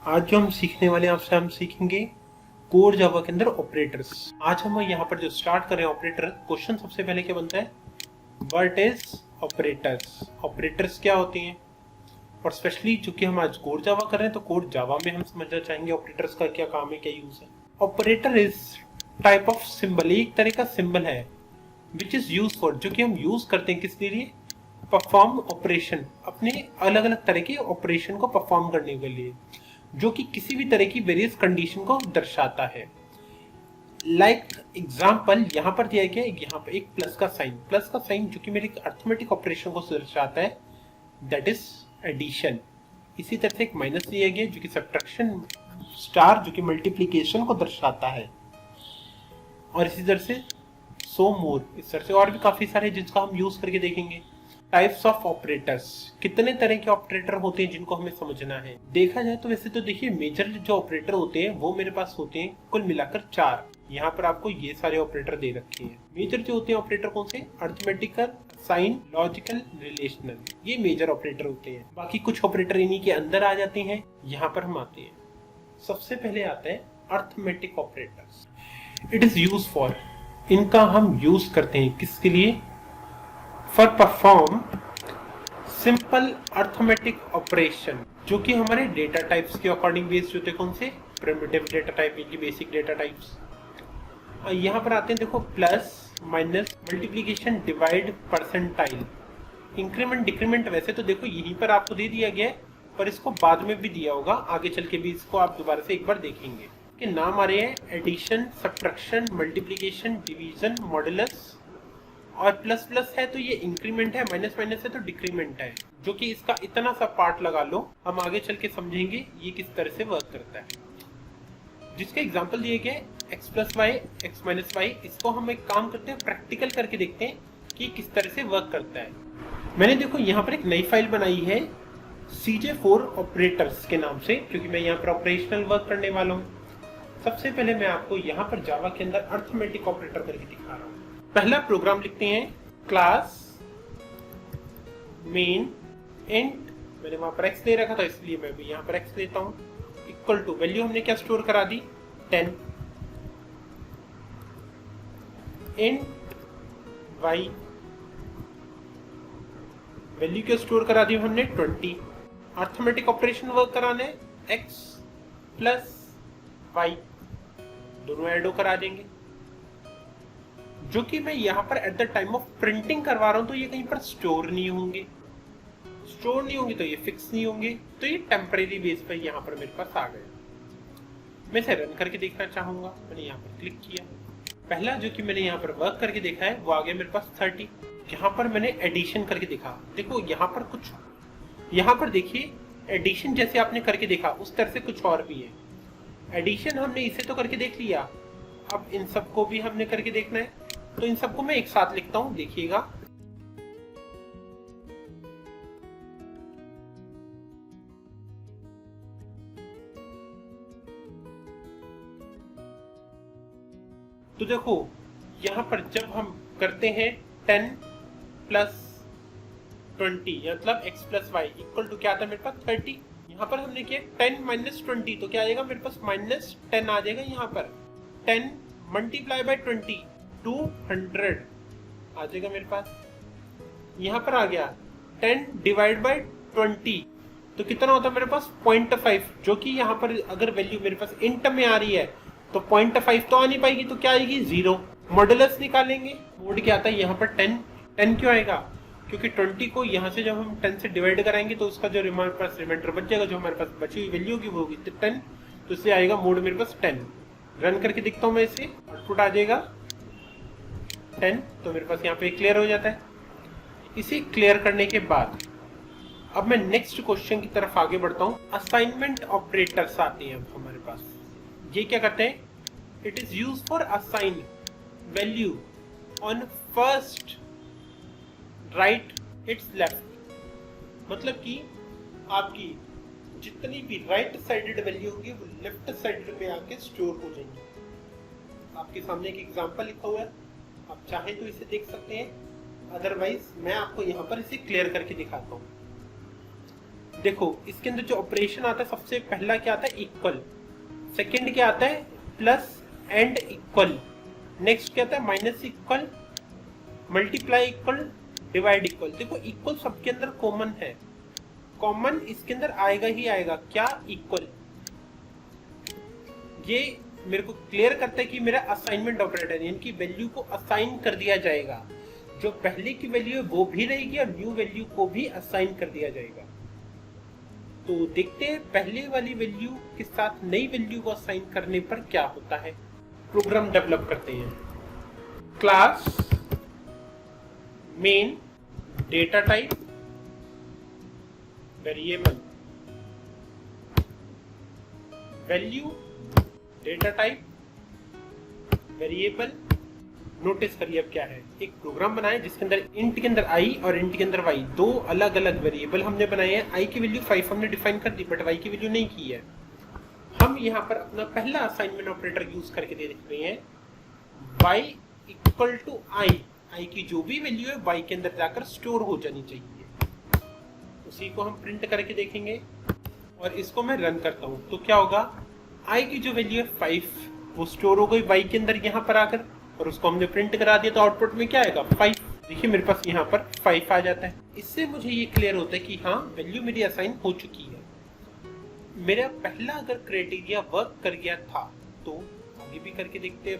आज जो हम सीखने वाले हैं आपसे हम सीखेंगे कोर जावा के अंदर ऑपरेटर्स। आज हम यहाँ पर जो स्टार्ट कर रहे हैं ऑपरेटर, क्वेश्चन सबसे पहले क्या बनता है, व्हाट इज ऑपरेटर्स। ऑपरेटर्स क्या होती हैं, और स्पेशली चूंकि हम आज कोर जावा कर रहे हैं तो कोर जावा में हम समझना चाहेंगे ऑपरेटर्स का क्या काम है, क्या यूज है। Operator is type of symbol, एक तरह का सिंबल है विच इज यूज फॉर, जो कि हम यूज करते हैं किसके लिए, परफॉर्म ऑपरेशन, अपने अलग अलग तरह के ऑपरेशन को परफॉर्म करने के लिए, जो कि किसी भी तरह की वेरियस कंडीशन को दर्शाता है। लाइक एग्जाम्पल यहाँ पर दिया गया, यहाँ पर एक प्लस का साइन जो कि मेरे अर्थमेटिक ऑपरेशन को दर्शाता है, दैट इज एडिशन। इसी तरह से एक माइनस दिया गया जो कि सब्ट्रैक्शन, स्टार जो कि मल्टीप्लीकेशन को दर्शाता है, और इसी तरह से सो मोर, इस तरह से और भी काफी सारे जिसका हम यूज करके देखेंगे। टाइप्स ऑफ ऑपरेटर्स, कितने तरह के ऑपरेटर होते हैं जिनको हमें समझना है। देखा जाए तो वैसे तो देखिए मेजर जो ऑपरेटर होते हैं वो मेरे पास होते हैं कुल मिलाकर 4। यहाँ पर आपको ये सारे ऑपरेटर दे रखे हैं। मेजर जो होते हैं ऑपरेटर कौन से, अर्थमेटिकल, साइन, लॉजिकल, रिलेशनल, ये मेजर ऑपरेटर होते हैं। बाकी कुछ ऑपरेटर इन्हीं के अंदर आ जाते हैं। यहाँ पर हम आते हैं, सबसे पहले आता है arithmetic operators. It is use for, इनका हम यूज करते हैं किसके लिए, for perform simple arithmetic operation, जो कि हमारे डेटा टाइप्स के अकॉर्डिंग बेस्ड होते हैं। कौन से, प्रिमिटिव डेटा टाइप, इनकी बेसिक डेटा टाइप्स। यहाँ पर आते हैं, देखो plus minus, multiplication, divide, percentile, increment, decrement. वैसे तो देखो यहीं पर आपको दे दिया गया है, पर इसको बाद में भी दिया होगा, आगे चल के भी इसको आप दोबारा से एक बार देखेंगे। के नाम आ रहे हैं addition, subtraction, multiplication, division, modulus, और प्लस प्लस है तो ये इंक्रीमेंट है, माइनस माइनस है तो डिक्रीमेंट है, जो कि इसका इतना सा पार्ट लगा लो, हम आगे चल के समझेंगे ये किस तरह से वर्क करता है। जिसके एग्जांपल दिए गए x plus y, x minus y, इसको हम एक काम करते हैं, प्रैक्टिकल करके देखते हैं कि किस तरह से वर्क करता है। मैंने देखो यहाँ पर एक नई फाइल बनाई है CJ4 ऑपरेटर्स के नाम से, क्योंकि मैं यहाँ पर ऑपरेशनल वर्क करने वाला हूँ। सबसे पहले मैं आपको यहाँ पर जावा के अंदर अर्थमेटिक ऑपरेटर करके दिखा रहा हूँ। पहला प्रोग्राम लिखते हैं, क्लास मेन इंट, मैंने वहां पर x दे रखा था इसलिए मैं भी यहाँ पर x देता हूँ, इक्वल टू वैल्यू हमने क्या स्टोर करा दी, 10, इंट y, वैल्यू क्या स्टोर करा दी हमने 20। अर्थमेटिक ऑपरेशन वर्क कराना है, x प्लस y, दोनों एड होकर आ जाएंगे, जो कि मैं यहाँ पर at the time of printing करवा रहा हूँ, तो ये कहीं पर स्टोर नहीं होंगे तो ये फिक्स नहीं होंगे, तो ये टेम्परेरी बेस पर यहाँ पर मेरे पास आ गए। मैं इसे रन करके देखना चाहूंगा, मैंने यहाँ पर क्लिक किया, पहला जो कि मैंने यहाँ पर वर्क करके देखा है वो आ गया मेरे पास 30। यहाँ पर मैंने एडिशन करके देखा, देखो यहाँ पर कुछ, यहाँ पर देखिए एडिशन जैसे आपने करके देखा उस तरह से कुछ और भी है। एडिशन हमने इसे तो करके देख लिया, अब इन सबको भी हमने करके देखना है, तो इन सबको मैं एक साथ लिखता हूं, देखिएगा। तो देखो यहां पर जब हम करते हैं 10 प्लस 20, मतलब x plus y equal to क्या आता है मेरे पास 30। यहाँ पर हमने किया 10 माइनस 20, तो क्या आएगा मेरे पास माइनस 10 आ जाएगा। यहाँ पर 10 मल्टीप्लाई बाय 20, 200 आ जाएगा मेरे पास। यहाँ पर आ गया 10 डिवाइड बाय 20, तो कितना होता है मेरे पास 0.5, जो कि यहाँ पर अगर वैल्यू मेरे पास इंट में आ रही है तो 0.5 तो आ नहीं पाएगी, तो क्या आएगी 0। मॉडुलस निकालेंगे, मोड क्या आता है यहाँ पर 10 क्यों आएगा, क्योंकि 20 को यहाँ से जब हम 10 से डिवाइड कराएंगे तो उसका जो हमारे पास रिमाइंडर बच जाएगा, जो हमारे पास बची हुई वैल्यू होगी वो होगी 10, तो इससे आएगा मोड मेरे पास 10। रन करके दिखता हूँ मैं, इसे आउटपुट आ जाएगा 10, तो मेरे पास यहाँ पे क्लियर हो जाता है। इसे क्लियर करने के बाद अब मैं नेक्स्ट क्वेश्चन की तरफ आगे बढ़ता हूँ। असाइनमेंट ऑपरेटर्स आते हैं अब हमारे पास। ये क्या करते हैं, it is use for assign value on first right it's left, मतलब कि आपकी जितनी भी राइट साइडेड वैल्यू होगी वो लेफ्ट साइड में आके स्टोर हो जाएंगी। आपके सामने एक एग्जांपल लिखा हुआ है, आप चाहें तो इसे देख सकते हैं, अदरवाइज मैं आपको यहाँ पर इसे क्लियर करके दिखाता हूँ। देखो इसके अंदर जो ऑपरेशन आता है सबसे पहला क्या आता है, इक्वल। सेकंड क्या आता है, प्लस एंड इक्वल। नेक्स्ट क्या आता है, minus equal, multiply equal, divide equal. देखो इक्वल सबके अंदर कॉमन है, कॉमन इसके अंदर आएगा ही आएगा, क्या, इक्वल। ये मेरे को क्लियर करता है कि मेरा असाइनमेंट ऑपरेटर है, यानी कि वैल्यू को असाइन कर दिया जाएगा। जो पहले की वैल्यू है वो भी रहेगी और न्यू वैल्यू को भी असाइन कर दिया जाएगा। तो देखते हैं पहले वाली वैल्यू के साथ नई वैल्यू को असाइन करने पर क्या होता है। प्रोग्राम डेवलप करते हैं। Class main data type variable, value data type variable. Notice करिए अब क्या है, एक प्रोग्राम बनाए जिसके अंदर इंट के अंदर आई और इंट के अंदर वाई, दो अलग अलग वेरिएबल हमने बनाए हैं। आई की वैल्यू 5 हमने डिफाइन कर दी, बट वाई की वैल्यू नहीं की है। हम यहाँ पर अपना पहला असाइनमेंट ऑपरेटर यूज करके देख रहे हैं, y इक्वल टू आई की जो भी वैल्यू है y के अंदर जाकर स्टोर हो जानी चाहिए। उसी को हम प्रिंट करके देखेंगे और इसको मैं रन करता हूँ तो क्या होगा, i की जो वैल्यू है 5 वो स्टोर हो गई y के अंदर यहाँ पर आकर, और उसको हमने प्रिंट करा दिया तो आउटपुट में क्या आएगा, 5। देखिए मेरे पास यहाँ पर 5 आ जाता है। इससे मुझे ये क्लियर होता है कि हाँ वैल्यू मेरी असाइन हो चुकी है। मेरा पहला अगर क्राइटेरिया वर्क कर गया था तो आगे भी करके देखते हैं।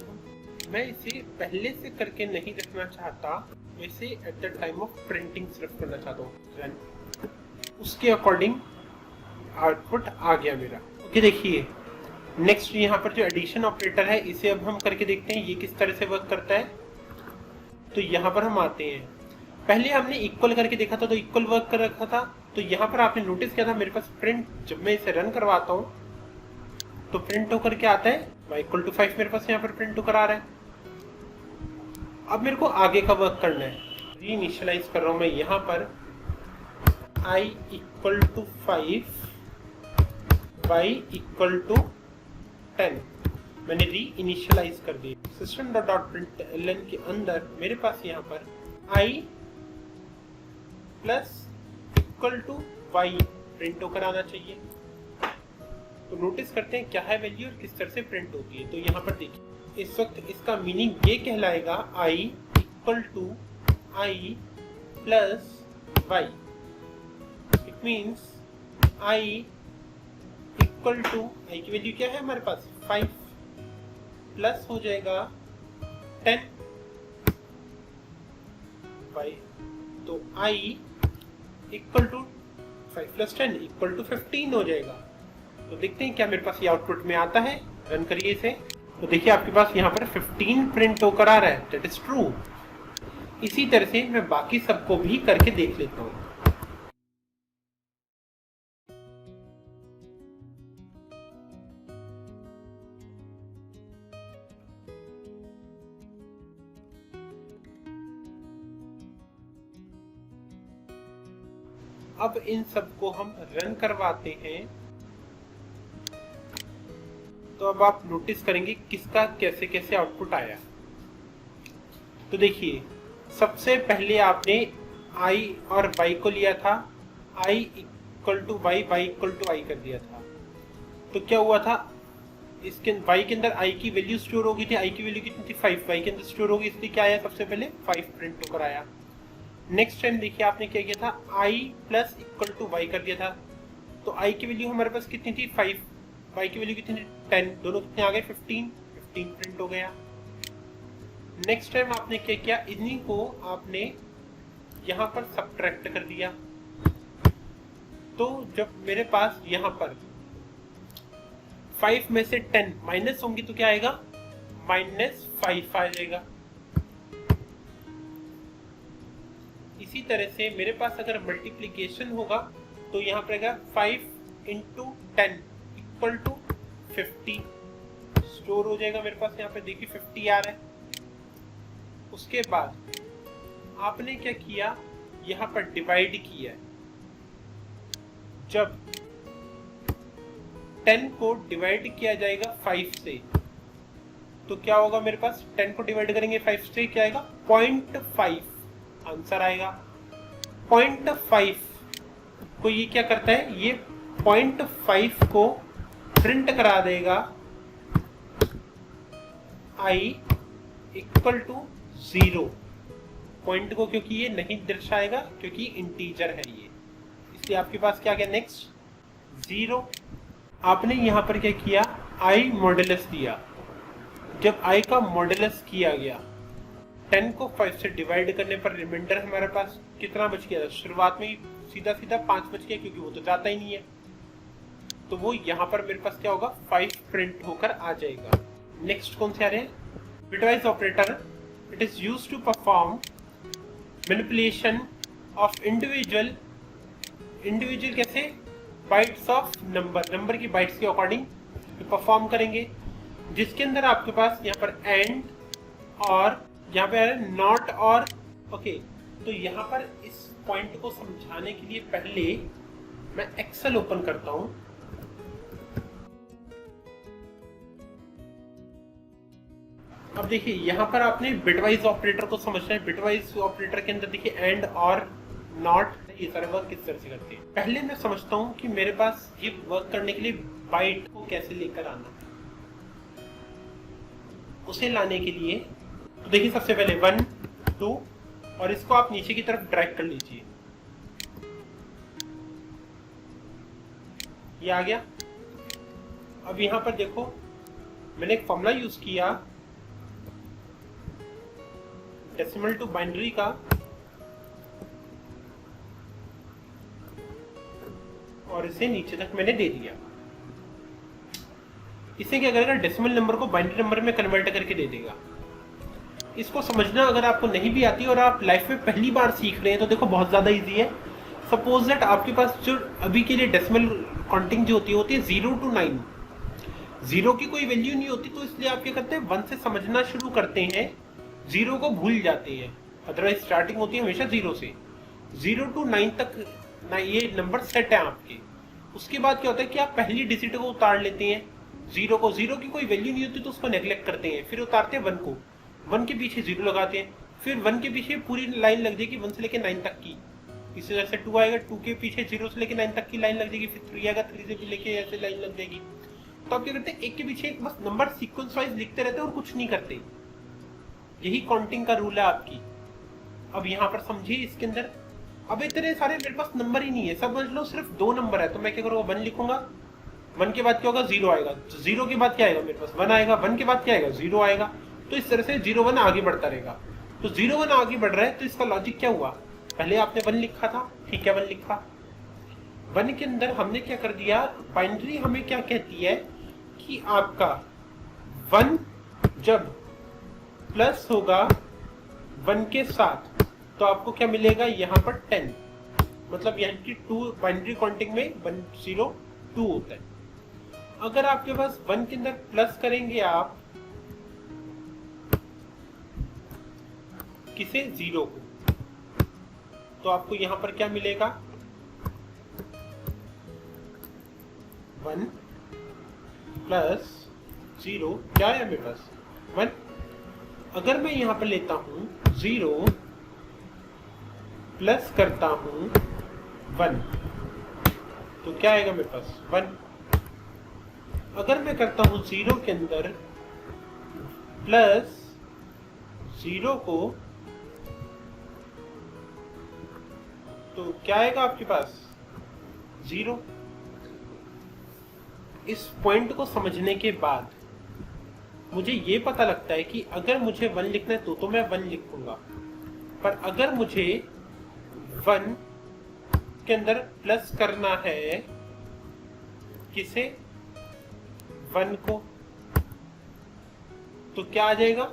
मैं इसे पहले से करके नहीं रखना चाहता, मैं इसे at the time of printing सिर्फ करना चाहता हूँ। उसके अकॉर्डिंग आउटपुट आ गया मेरा। ओके देखिए नेक्स्ट यहाँ पर जो एडिशन ऑपरेटर है इसे अब हम करके देखते हैं ये किस तरह से वर्क करता है। तो यहाँ पर हम आते हैं, पहले हमने इक्वल करके देखा था तो इक्वल वर्क कर रखा था। तो यहाँ पर आपने नोटिस किया था मेरे पास प्रिंट, जब मैं इसे रन करवाता हूँ तो प्रिंट होकर के आता है y इक्वल टू 5 मेरे पास यहाँ पर प्रिंट होकर आ रहा है। अब मेरे को आगे का वर्क करना है, री इनिशियलाइज कर रहा हूँ मैं यहाँ पर i equal to 5 y equal to 10 मैंने री इनिशियलाइज कर दी। system.println के अंदर मेरे पास यहाँ पर i plus equal to y print होकर आना चाहिए। तो नोटिस करते हैं क्या है वैल्यू और किस तरह से प्रिंट होती है। तो यहाँ पर देखिए इस वक्त इसका मीनिंग ये कहलाएगा i equal to i plus y। It means i equal to i की वैल्यू क्या है हमारे पास 5 प्लस हो जाएगा 10 y। तो i equal to 5 plus 10 equal to 15 हो जाएगा। तो देखते हैं क्या मेरे पास ये आउटपुट में आता है। रन करिए इसे तो देखिए आपके पास यहाँ पर 15 प्रिंट होकर आ रहा है, दैट इज ट्रू। इसी तरह से मैं बाकी सबको भी करके देख लेता हूँ। अब इन सबको हम रन करवाते हैं तो अब आप नोटिस करेंगे किसका कैसे कैसे आउटपुट आया। तो देखिए सबसे पहले आपने i और y को लिया था, i equal to y, y equal to i कर दिया था। तो क्या हुआ था, इसके y के अंदर i की वैल्यू स्टोर होगी थी, i की वैल्यू कितनी थी 5, y के अंदर स्टोर होगी, इसलिए क्या आया सबसे पहले 5 प्रिंट होकर आया। नेक्स्ट टाइम देखिए आपने क्या किया था, i plus equal to y कर दिया था। तो i की वैल्यू हमारे पास कितनी थी 5, y की वैल्यू कितनी थी 10, दोनों कितने आ गए 15 प्रिंट हो गया। नेक्स्ट टाइम आपने क्या किया, इन्हीं को आपने यहाँ पर सब्ट्रैक्ट कर दिया। तो जब मेरे पास यहाँ पर 5 में से 10 माइनस होंगी तो क्या आएगा, -5 आ जाएगा। इसी तरह से मेरे पास अगर मल्टीप्लिकेशन होगा तो यहाँ पर आएगा 5 इंटू 10 इक्वल टू 50 स्टोर हो जाएगा मेरे पास। यहाँ पे देखिए 50 आ रहा है। उसके बाद आपने क्या किया, यहाँ पर डिवाइड किया। जब 10 को डिवाइड किया जाएगा 5 से तो क्या होगा मेरे पास, 10 को डिवाइड करेंगे 5 से क्या आएगा 0.5 आंसर आएगा। 0.5 को ये क्या करता है, ये 0.5 को प्रिंट करा देगा i इक्वल टू 0 पॉइंट को, क्योंकि ये नहीं दर्शाएगा क्योंकि इंटीजर है ये, इसलिए आपके पास क्या गया नेक्स्ट 0। आपने यहाँ पर क्या किया, i मॉडुलस दिया। जब i का मॉडुलस किया गया 10 को 5 से डिवाइड करने पर रिमाइंडर हमारे पास कितना बच गया, शुरुआत में सीधा 5 बच गया क्योंकि वो तो जाता ही नहीं है, तो वो यहाँ पर मेरे पास क्या होगा 5 प्रिंट होकर आ जाएगा। नेक्स्ट कौन से आ रहे हैं, bitwise operator, it is used to perform manipulation of individual कैसे, बाइट्स ऑफ नंबर की बाइट्स के अकॉर्डिंग परफॉर्म करेंगे, जिसके अंदर आपके पास यहाँ पर एंड और यहाँ पे है नॉट और ओके। तो यहाँ पर इस पॉइंट को समझाने के लिए पहले मैं एक्सेल ओपन करता हूं। अब देखिए यहाँ पर आपने बिटवाइज ऑपरेटर को समझना है। बिटवाइज ऑपरेटर के अंदर देखिए एंड और नॉट, ये सारे वर्क किस तरह से करते हैं। पहले मैं समझता हूँ कि मेरे पास ये वर्क करने के लिए बाइट को कैसे लेकर आना। उसे लाने के लिए तो देखिए सबसे पहले 1 2 और इसको आप नीचे की तरफ ड्रैग कर लीजिए, ये आ गया। अब यहां पर देखो मैंने एक फॉर्मूला यूज किया डेसिमल टू बाइनरी का, और इसे नीचे तक मैंने दे दिया। इसे क्या करेगा, डेसिमल नंबर को बाइनरी नंबर में कन्वर्ट करके दे देगा। इसको समझना अगर आपको नहीं भी आती और आप लाइफ में पहली बार सीख रहे हैं तो देखो बहुत ज्यादा इजी है। सपोज दैट आपके पास जो अभी के लिए डेसिमल काउंटिंग जो होती है 0 to 9, 0 की कोई वैल्यू नहीं होती, तो इसलिए आप क्या करते हैं 1 से समझना शुरू करते हैं, 0 को भूल जाते हैं। अदरवाइज स्टार्टिंग होती है हमेशा 0 से, 0 to 9 तक ये नंबर सेट है आपके। उसके बाद क्या होता है कि आप पहली डिजिट को उतार लेते हैं, 0 को, 0 की कोई वैल्यू नहीं होती तो उसको नेग्लेक्ट करते हैं, फिर उतारते हैं 1 को, 1 के पीछे 0 लगाते हैं, फिर 1 के पीछे पूरी लाइन लग जाएगी 1 से लेके 9 तक की। इसी तरह से 2 आएगा, 2 के पीछे 0 से लेके 9 तक की लाइन लग जाएगी, फिर 3 आएगा, 3 से भी लेके ऐसे लाइन लग जाएगी। तो आप क्या करते हैं, एक के पीछे एक बस नंबर सीक्वेंस वाइज लिखते रहते हैं और कुछ नहीं करते। यही काउंटिंग का रूल है आपकी। अब यहाँ पर समझिए इसके अंदर अब इतने सारे मेरे पास नंबर ही नहीं है, सब समझ लो सिर्फ 2 नंबर है, तो मैं क्या करूँगा 1 लिखूंगा, 1 के बाद क्या होगा 0 आएगा, 0 के बाद क्या आएगा मेरे पास 1 आएगा, 1 के बाद क्या आएगा 0 आएगा। तो इस तरह से 0 1 आगे बढ़ता रहेगा। तो 0 1 आगे बढ़ रहा है तो इसका लॉजिक क्या हुआ, पहले आपने 1 लिखा था, ठीक है 1 लिखा, 1 के अंदर हमने क्या कर दिया, बाइनरी हमें क्या कहती है कि आपका 1 जब प्लस होगा 1 के साथ तो आपको क्या मिलेगा यहाँ पर 10, मतलब यहाँ की 2 बाइनरी काउंटिंग में 1 0 2 होता है। अगर आपके पास 1 के अंदर प्लस करेंगे आप किसे 0 को, तो आपको यहाँ पर क्या मिलेगा 1 प्लस 0 क्या है मेरे पास 1। अगर मैं यहाँ पर लेता हूँ 0 प्लस करता हूँ 1 तो क्या आएगा मेरे पास 1। अगर मैं करता हूँ 0 के अंदर प्लस 0 को तो क्या आएगा आपके पास 0। इस पॉइंट को समझने के बाद मुझे ये पता लगता है कि अगर मुझे 1 लिखना है तो मैं 1 लिखूंगा, पर अगर मुझे 1 के अंदर प्लस करना है किसे 1 को, तो क्या आ जाएगा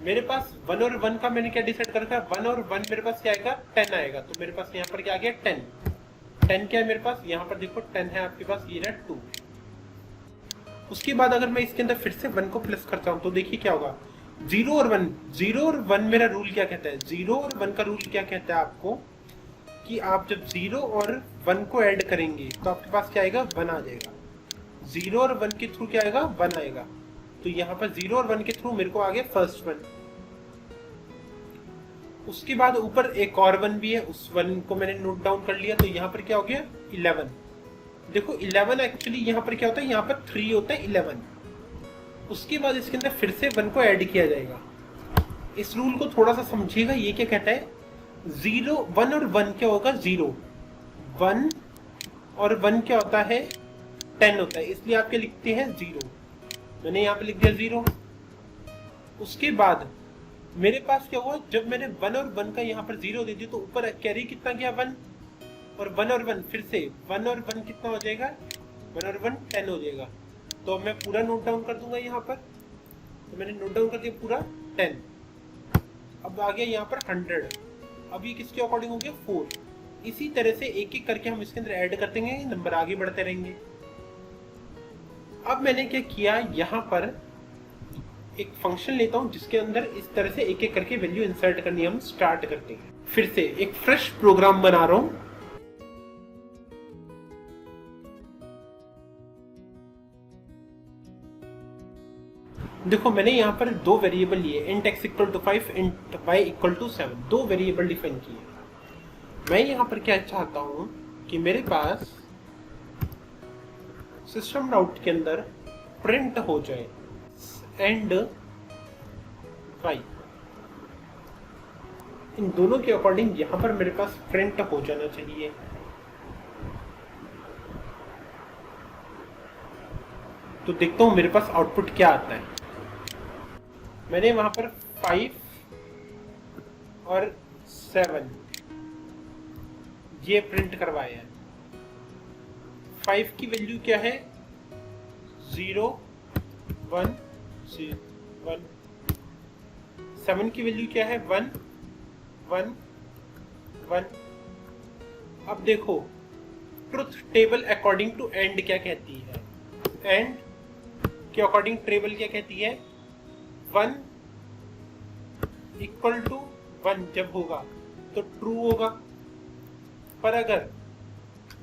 मेरे पास 1 और 1 का मैंने क्या डिसाइड कर रखा है, 1 और 1 मेरे पास क्या आएगा 10 आएगा। तो मेरे पास यहाँ पर क्या आ गया 10 क्या है मेरे पास, यहाँ पर देखो 10 है आपके पास, ये रहा 2। उसके बाद अगर मैं इसके अंदर फिर से 1 को प्लस करता हूं तो देखिए क्या होगा 0 और 1 मेरा रूल क्या कहता है, 0 और 1 का रूल क्या कहता है आपको कि आप जब 0 और 1 को ऐड करेंगे तो आपके पास क्या आएगा 1 आ जाएगा। 0 और 1 के थ्रू क्या आएगा 1 आएगा। तो यहाँ पर 0 और 1 के थ्रू मेरे को आ गया फर्स्ट 1। उसके बाद ऊपर एक और 1 भी है, उस 1 को मैंने नोट डाउन कर लिया। तो यहाँ पर क्या हो गया 11। देखो 11 एक्चुअली यहाँ पर क्या होता है, यहाँ पर 3 होता है 11। उसके बाद इसके अंदर फिर से 1 को ऐड किया जाएगा। इस रूल को थोड़ा सा समझिएगा, ये क्या कहता है 0 1 और 1 क्या होगा 0, 1 और 1 क्या होता है 10 होता है, इसलिए आप क्या लिखते हैं 0। मैंने यहाँ पे लिख दिया 0। उसके बाद मेरे पास क्या हुआ, जब मैंने 1 और 1 का यहाँ पर 0 दे दिया तो ऊपर कैरी कितना गया 1, और 1 और 1 फिर से 1 और 1 कितना हो जाएगा 1 और 1 10 हो जाएगा। तो मैं पूरा नोट डाउन कर दूंगा यहाँ पर। तो मैंने नोट डाउन कर दिया पूरा 10। अब आ गया यहाँ पर 100। अब ये किसके अकॉर्डिंग हो गया 4। इसी तरह से एक एक करके हम इसके अंदर ऐड करते रहेंगे, नंबर आगे बढ़ते रहेंगे। अब मैंने क्या किया, यहाँ पर एक फंक्शन लेता हूँ जिसके अंदर इस तरह से एक एक करके वैल्यू इंसर्ट करनी हम स्टार्ट करते हैं। फिर से एक फ्रेश प्रोग्राम बना रहा हूँ। देखो मैंने यहाँ पर 2 वेरिएबल लिए, int x equal to 5, int y equal to 7, 2 variable define किए। मैं यहाँ पर क्या चाहता हूँ कि मेरे पास सिस्टम आउट के अंदर प्रिंट हो जाए एंड y, इन दोनों के अकॉर्डिंग यहाँ पर मेरे पास प्रिंट हो जाना चाहिए। तो देखता हूँ मेरे पास आउटपुट क्या आता है। मैंने वहां पर 5 और 7 ये प्रिंट करवाया है। 5 की वैल्यू क्या है 0 1 1, 7 की वैल्यू क्या है 1 1 1। अब देखो truth table according to and क्या कहती है, एंड के अकॉर्डिंग टेबल क्या कहती है 1 इक्वल टू 1 जब होगा तो ट्रू होगा। पर अगर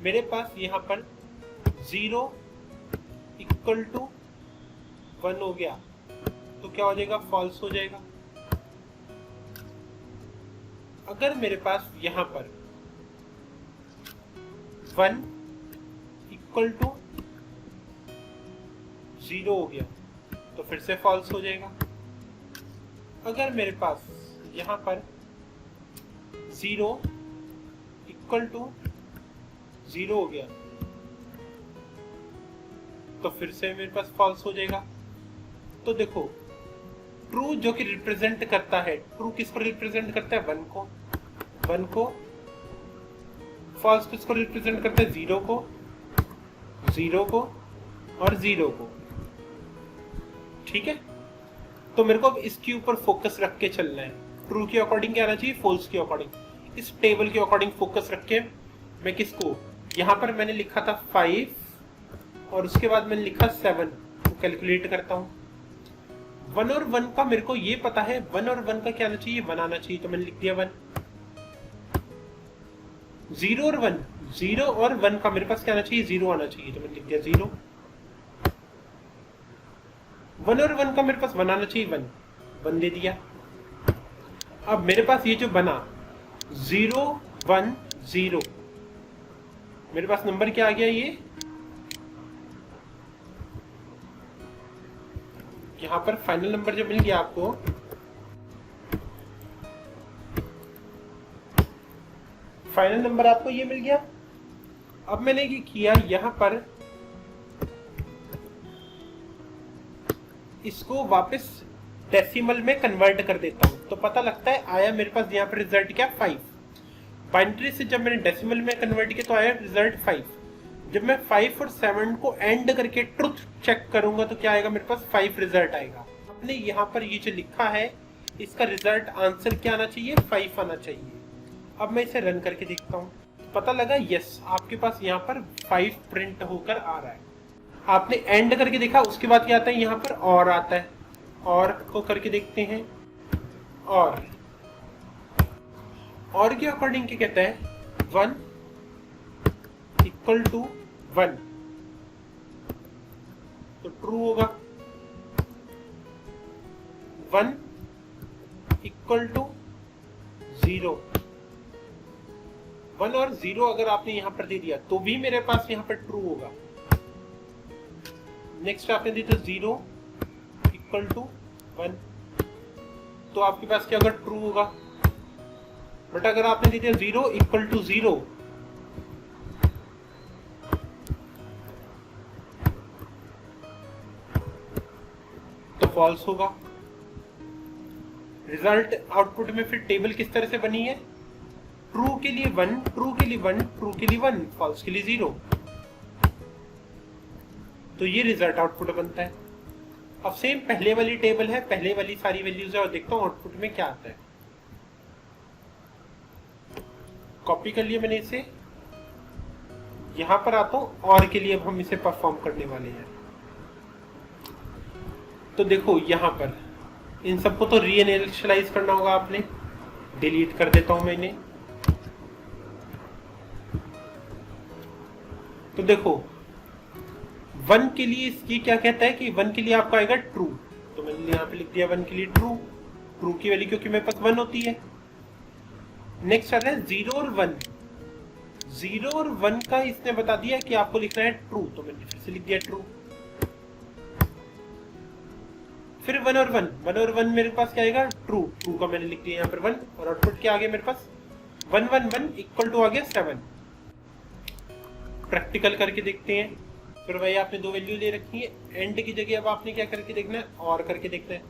मेरे पास यहाँ पर 0 इक्वल टू 1 हो गया तो क्या हो जाएगा फॉल्स हो जाएगा। अगर मेरे पास यहाँ पर 1 इक्वल टू 0 हो गया तो फिर से फॉल्स हो जाएगा। अगर मेरे पास यहाँ पर 0 इक्वल टू 0 हो गया तो फिर से मेरे पास फॉल्स हो जाएगा। तो देखो ट्रू जो कि रिप्रेजेंट करता है, ट्रू किसको रिप्रेजेंट करता है 1 को, फॉल्स किसको रिप्रेजेंट करता है 0 को और 0 को। ठीक है, तो मेरे को अब इसके ऊपर फोकस रख के चलना है। ट्रू के अकॉर्डिंग क्या आना चाहिए, फॉल्स के अकॉर्डिंग। इस टेबल के अकॉर्डिंग फोकस रख के मैं किसको, यहाँ पर मैंने लिखा था 5 और उसके बाद मैंने लिखा 7 तो कैलकुलेट करता हूँ। 1 और 1 का मेरे को ये पता है, 1 और 1 का क्या आना चाहिए 1 आना चाहिए, तो मैंने लिख दिया 1। 0 और 1, 0 और 1 का मेरे पास क्या आना चाहिए 0 आना चाहिए, तो मैंने लिख दिया 0। 1 और 1 का मेरे पास 1 आना चाहिए 1 दे दिया। अब मेरे पास ये जो बना 0 1 0, मेरे पास नंबर क्या आ गया, ये यहां पर फाइनल नंबर जो मिल गया आपको, फाइनल नंबर आपको ये मिल गया। अब मैंने ये किया यहां पर इसको वापस डेसिमल में कन्वर्ट कर देता हूं तो पता लगता है आया मेरे पास यहाँ पर रिजल्ट क्या 5। बाइनरी से जब मैंने डेसिमल में कन्वर्ट किया तो आया रिजल्ट 5। जब मैं 5 और 7 को एंड करके ट्रुथ चेक करूंगा तो क्या आएगा, मेरे पास 5 रिजल्ट आएगा। आपने यहाँ पर ये जो लिखा है इसका रिजल्ट आंसर क्या आना चाहिए 5 आना चाहिए। अब मैं इसे रन करके देखता हूँ, पता लगा यस आपके पास यहाँ पर 5 प्रिंट होकर आ रहा है। आपने एंड करके देखा, उसके बाद क्या आता है यहाँ पर और आता है, और को करके देखते हैं। और के अकॉर्डिंग क्या कहता है 1 इक्वल टू 1 तो ट्रू होगा। 1 इक्वल टू 0, 1 और 0 अगर आपने यहां पर दे दिया तो भी मेरे पास यहां पर ट्रू होगा। नेक्स्ट आपने दी तो 0 इक्वल टू 1, तो आपके पास क्या होगा, ट्रू होगा। बट अगर आपने दे दिया 0 इक्वल टू 0, तो फॉल्स होगा। रिजल्ट आउटपुट में फिर टेबल किस तरह से बनी है, ट्रू के लिए 1, ट्रू के लिए 1, ट्रू के लिए 1, फॉल्स के लिए 0। तो ये रिजल्ट आउटपुट बनता है। अब सेम पहले वाली टेबल है, पहले वाली सारी वैल्यूज है और देखता हूं आउटपुट में क्या आता है। कॉपी कर लिया मैंने इसे, यहां पर आता हूं और के लिए अब हम इसे परफॉर्म करने वाले हैं। तो देखो यहां पर इन सबको तो रीइनिशियलाइज करना होगा आपने। डिलीट कर देता हूं मैं इन्हें। तो देखो 1 के लिए ये क्या कहता है कि 1 के लिए आपका आएगा ट्रू, तो मैंने यहां पे लिख दिया 1 के लिए ट्रू, ट्रू की वैल्यू क्योंकि मेरे पास 1 होती है। नेक्स्ट आता है 0 और 1, 0 और 1 का इसने बता दिया कि आपको लिखना है ट्रू, तो मैंने फिर से लिख दिया ट्रू। फिर 1 और 1, 1 और 1 मेरे पास क्या आएगा, ट्रू, ट्रू का मैंने लिख दिया यहाँ पर 1 और आउटपुट क्या आ गया मेरे पास 1 1 1 इक्वल टू आ गया 7। प्रैक्टिकल करके देखते हैं। फिर भाई आपने दो वैल्यू ले रखी है, एंड की जगह अब आपने क्या करके देखना है, और करके देखना है।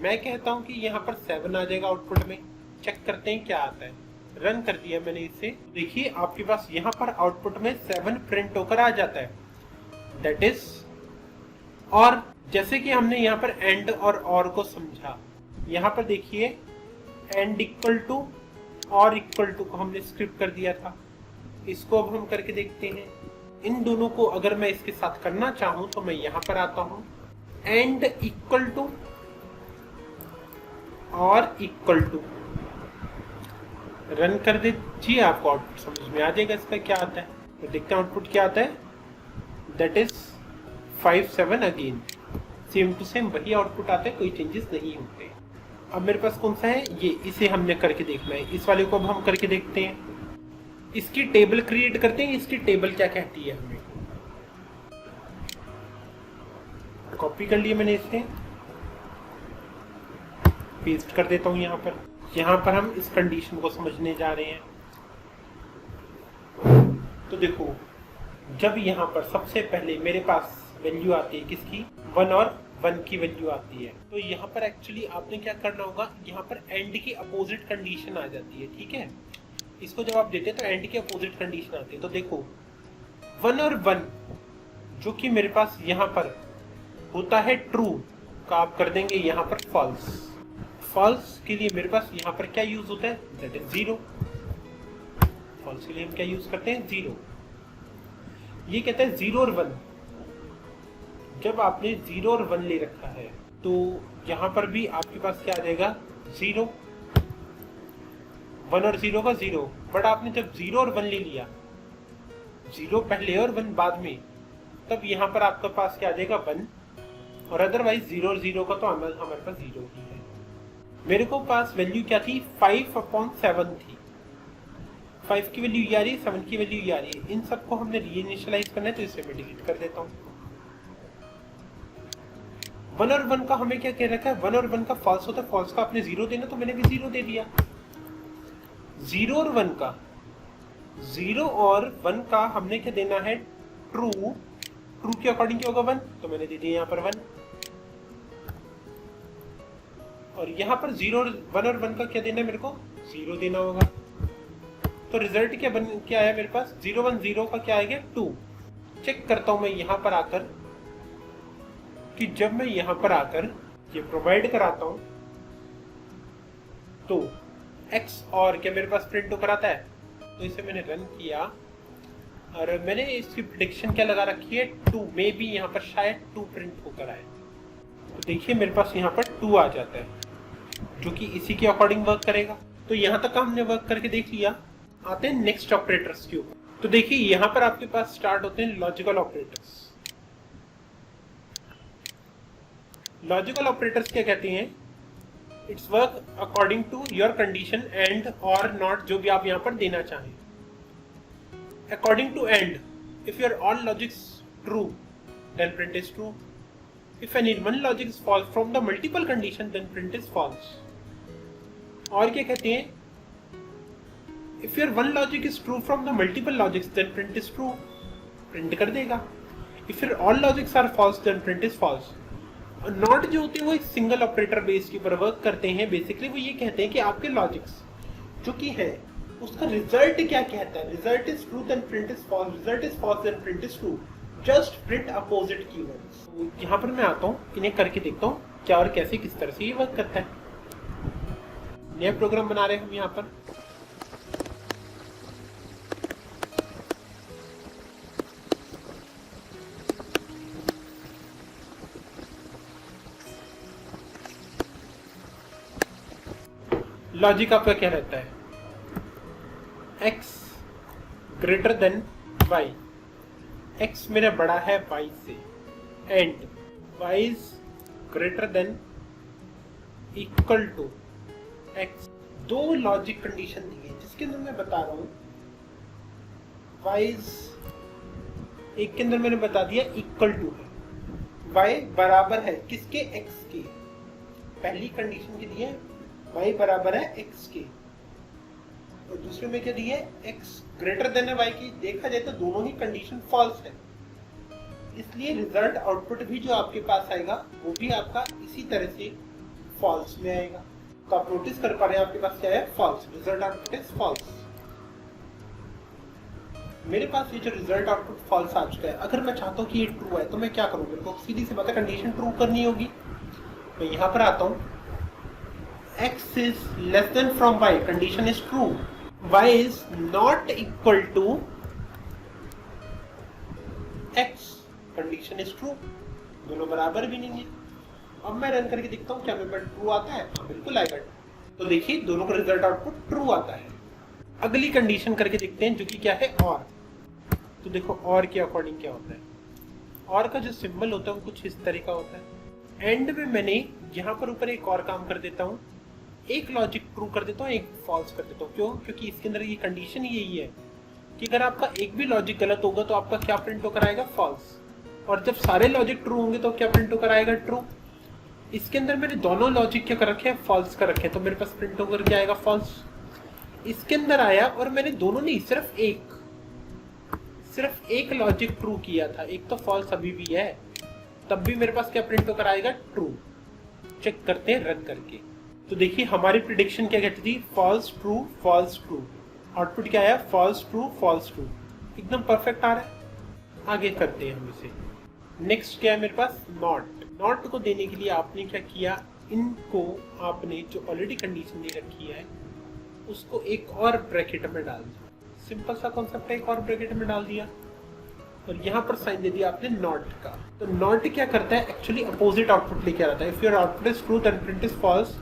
मैं कहता हूं कि यहाँ पर 7 आ जाएगा आउटपुट में। चेक करते हैं क्या आता है। रन कर दिया मैंने इसे, देखिए आपके पास यहाँ पर आउटपुट में 7 प्रिंट होकर आ जाता है। दैट इज, और जैसे कि हमने यहाँ पर एंड और को समझा, यहाँ पर देखिए एंड इक्वल टू और इक्वल टू को हमने स्क्रिप्ट कर दिया था। इसको अब हम करके देखते हैं। इन दोनों को अगर मैं इसके साथ करना चाहूं तो मैं यहाँ पर आता हूं, एंड इक्वल टू और इक्वल टू, रन कर दीजिए, आपको आउटपुट समझ में आ जाएगा इसका क्या आता है। तो देखते हैं आउटपुट क्या आता है। That is 5 7 again, same to same वही आउटपुट आता है, कोई चेंजेस नहीं होते। अब मेरे पास कौन सा है ये, इसे हमने करके देखना है। इस वाले को अब हम करके देखते हैं। इसकी टेबल क्रिएट करते हैं, इसकी टेबल क्या कहती है हमें। कॉपी कर लिया मैंने इसे, पेस्ट कर देता हूं यहाँ पर। यहाँ पर हम इस कंडीशन को समझने जा रहे हैं। तो देखो जब यहाँ पर सबसे पहले मेरे पास वैल्यू आती है किसकी, 1 और 1 की वैल्यू आती है, तो यहाँ पर एक्चुअली आपने क्या करना होगा, यहाँ पर एंड की अपोजिट कंडीशन आ जाती है। ठीक है, इसको जब आप देते हैं तो एंड की अपोजिट कंडीशन आती है। तो देखो 1 और 1 जो कि मेरे पास यहाँ पर होता है ट्रू का आप कर देंगे यहाँ पर फॉल्स। फॉल्स के लिए मेरे पास यहाँ पर क्या यूज होता है, दैट इज 0। फॉल्स के लिए हम क्या यूज करते हैं, 0। ये कहता है 0 और 1। जब आपने 0 और 1 ले रखा है तो यहाँ पर भी आपके पास क्या आ जाएगा, 0। 1 और 0 का 0। बट आपने जब 0 और 1 ले लिया, 0 पहले और 1 बाद में, तब यहाँ पर आपके पास क्या आ जाएगा 1, और अदरवाइज 0 और 0 का तो हमारे पास 0 ही है। मेरे को पास वैल्यू क्या थी, 5/7 थी। 5 की वैल्यू ये आ रही है, 7 की वैल्यू ये आ रही है। इन सबको हमने रीइनिशियलाइज करना है, तो इसे मैं डिलीट कर देता हूँ। 1 और 1 का हमें क्या कह रखा है, 1 और 1 का फॉल्स होता है, फॉल्स का आपने 0 देना, तो मैंने भी 0 दे दिया। 0 और 1 का, 0 और 1 का हमने क्या देना है, ट्रू। ट्रू के अकॉर्डिंग क्या होगा 1, तो मैंने दे दिया यहाँ पर 1। और यहाँ पर 1 और 1 का क्या देना है मेरे को, 0 देना होगा। तो रिजल्ट क्या आया मेरे पास, 0 1 0 का क्या आएगा 2। चेक करता हूं मैं यहाँ पर आकर कि जब मैं यहाँ पर आकर ये प्रोवाइड कराता हूं तो x और क्या मेरे पास प्रिंट होकर आता है। तो इसे मैंने रन किया और मैंने इसकी प्रेडिक्शन क्या लगा रखी है, 2। मे बी यहाँ पर शायद 2 प्रिंट होकर आए। तो देखिए मेरे पास यहाँ पर 2 आ जाता है, जो कि इसी के अकॉर्डिंग वर्क करेगा। तो यहाँ तक हमने वर्क करके देख लिया। आते हैं नेक्स्ट ऑपरेटर्स के ऊपर। तो देखिए यहाँ पर आपके पास स्टार्ट होते हैं लॉजिकल ऑपरेटर्स। लॉजिकल ऑपरेटर्स क्या कहते हैं, its work according to your condition and और नॉट, जो भी आप यहाँ पर देना चाहें। According to and, if your all logics true, then print is true. If any one logic is false from the multiple condition, then print is false. और क्या कहते हैं? If your one logic is true from the multiple logics, then print is true. Print कर देगा. If your all logics are false, then print is false. Not जो होते हैं वो एक सिंगल ऑपरेटर बेस के ऊपर वर्क करते हैं। बेसिकली वो ये कहते हैं कि आपके लॉजिक्स जो कि है उसका रिजल्ट क्या कहता है। Result is true then print is false, result is false then print is true, just print opposite keywords. तो यहाँ पर मैं आता हूँ, इन्हें करके देखता हूँ क्या और कैसे किस तरह से ये वर्क करता है। नया प्रोग्राम बना रहे हैं हम यहाँ पर। लॉजिक आपका क्या रहता है? x greater than y, x मेरा बड़ा है y से, and y is greater than equal to x। दो लॉजिक कंडीशन दी है जिसके अंदर मैं बता रहा हूं y इज, एक के अंदर मैंने बता दिया इक्वल टू है, y बराबर है किसके? x के। पहली कंडीशन के लिए y बराबर है x के, और दूसरे में क्या दी है? x ग्रेटर देन है y की। देखा जाए तो दोनों ही कंडीशन फॉल्स है, इसलिए रिजल्ट आउटपुट भी जो आपके पास आएगा वो भी आपका इसी तरह से फॉल्स में आएगा। तो आप नोटिस कर पा रहे हैं आपके पास क्या है? False. Result output is false. मेरे पास ये जो रिजल्ट आउटपुट फॉल्स आ चुका है, अगर मैं चाहता हूँ कि ये ट्रू है तो मैं क्या करूँ? मेरे को सीधी सी बात है, कंडीशन ट्रू करनी होगी। मैं यहाँ पर आता हूँ, x is less than from y, condition is true, y is not equal to x, condition is true, दोनों बराबर भी नहीं है। अब मैं रन करके देखता हूँ क्या मेरे पास ट्रू आता है? हाँ, बिल्कुल आएगा। तो देखिए दोनों का रिजल्ट आउटपुट ट्रू आता है। अगली कंडीशन करके देखते हैं जो कि क्या है? और। तो देखो और के अकॉर्डिंग क्या होता है। और का जो सिंबल होता है वो कुछ इस तरह का होता है। एंड में मैंने यहाँ पर ऊपर एक और काम कर देता हूँ, एक लॉजिक ट्रू कर देता हूँ, एक फॉल्स कर देता हूँ। क्यों? क्योंकि इसके अंदर ये कंडीशन यही है कि अगर आपका एक भी लॉजिक गलत होगा तो आपका क्या प्रिंट होकर आएगा? फॉल्स। और जब सारे लॉजिक ट्रू होंगे तो क्या प्रिंट होकर आएगा? ट्रू। इसके अंदर मैंने दोनों लॉजिक क्या कर रखे हैं? फॉल्स कर रखे हैं, तो मेरे पास प्रिंट होकर क्या आएगा? फॉल्स। इसके अंदर आया और मैंने दोनों नहीं, सिर्फ एक लॉजिक ट्रू किया था, एक तो फॉल्स अभी भी है, तब भी मेरे पास क्या प्रिंट होकर आएगा? ट्रू। चेक करते हैं रन करके। तो देखिए हमारी प्रिडिक्शन क्या कहती थी? False true false true. Output क्या आया? False true false true. एकदम परफेक्ट आ रहा है। आगे करते हैं हम इसे। नेक्स्ट क्या है मेरे पास? नॉट को देने के लिए आपने क्या किया? इनको आपने जो ऑलरेडी कंडीशन दे रखी है उसको एक और ब्रैकेट में डाल दिया। सिंपल सा कॉन्सेप्ट है, एक और ब्रैकेट में डाल दिया और यहाँ पर साइन दे दिया आपने नॉट का। तो नॉट क्या करता है? एक्चुअली अपोजिट आउटपुट लेके आता है। If your output is true then print is false,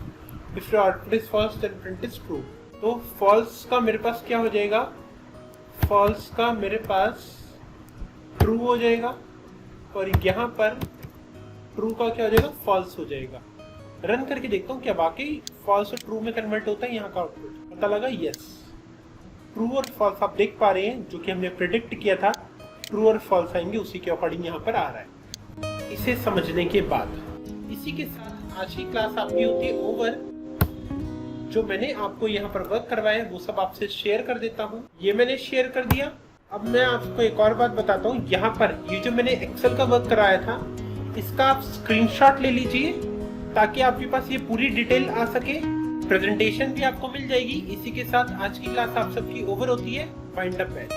if your output is false then print is true. तो फॉल्स का मेरे पास क्या हो जाएगा? फॉल्स का मेरे पास ट्रू हो जाएगा और यहाँ पर ट्रू का क्या हो जाएगा? फॉल्स हो जाएगा। रन करके देखता हूँ क्या वाकई फॉल्स और ट्रू में कन्वर्ट होता है यहाँ का आउटपुट। पता लगा? यस, ट्रू और फॉल्स आप देख पा रहे हैं, जो कि हमने प्रेडिक्ट किया था ट्रू और फॉल्स आएंगे उसी के अकॉर्डिंग यहाँ पर आ रहा है। इसे समझने के बाद इसी के साथ आज की क्लास आपकी होती है ओवर। जो मैंने आपको यहाँ पर वर्क करवाया वो सब आपसे शेयर कर देता हूँ। ये मैंने शेयर कर दिया। अब मैं आपको एक और बात बताता हूँ। यहाँ पर ये जो मैंने एक्सेल का वर्क कराया था इसका आप स्क्रीनशॉट ले लीजिए ताकि आपके पास ये पूरी डिटेल आ सके। प्रेजेंटेशन भी आपको मिल जाएगी। इसी के साथ आज की क्लास आप सबकी ओवर होती है। Wind up batch.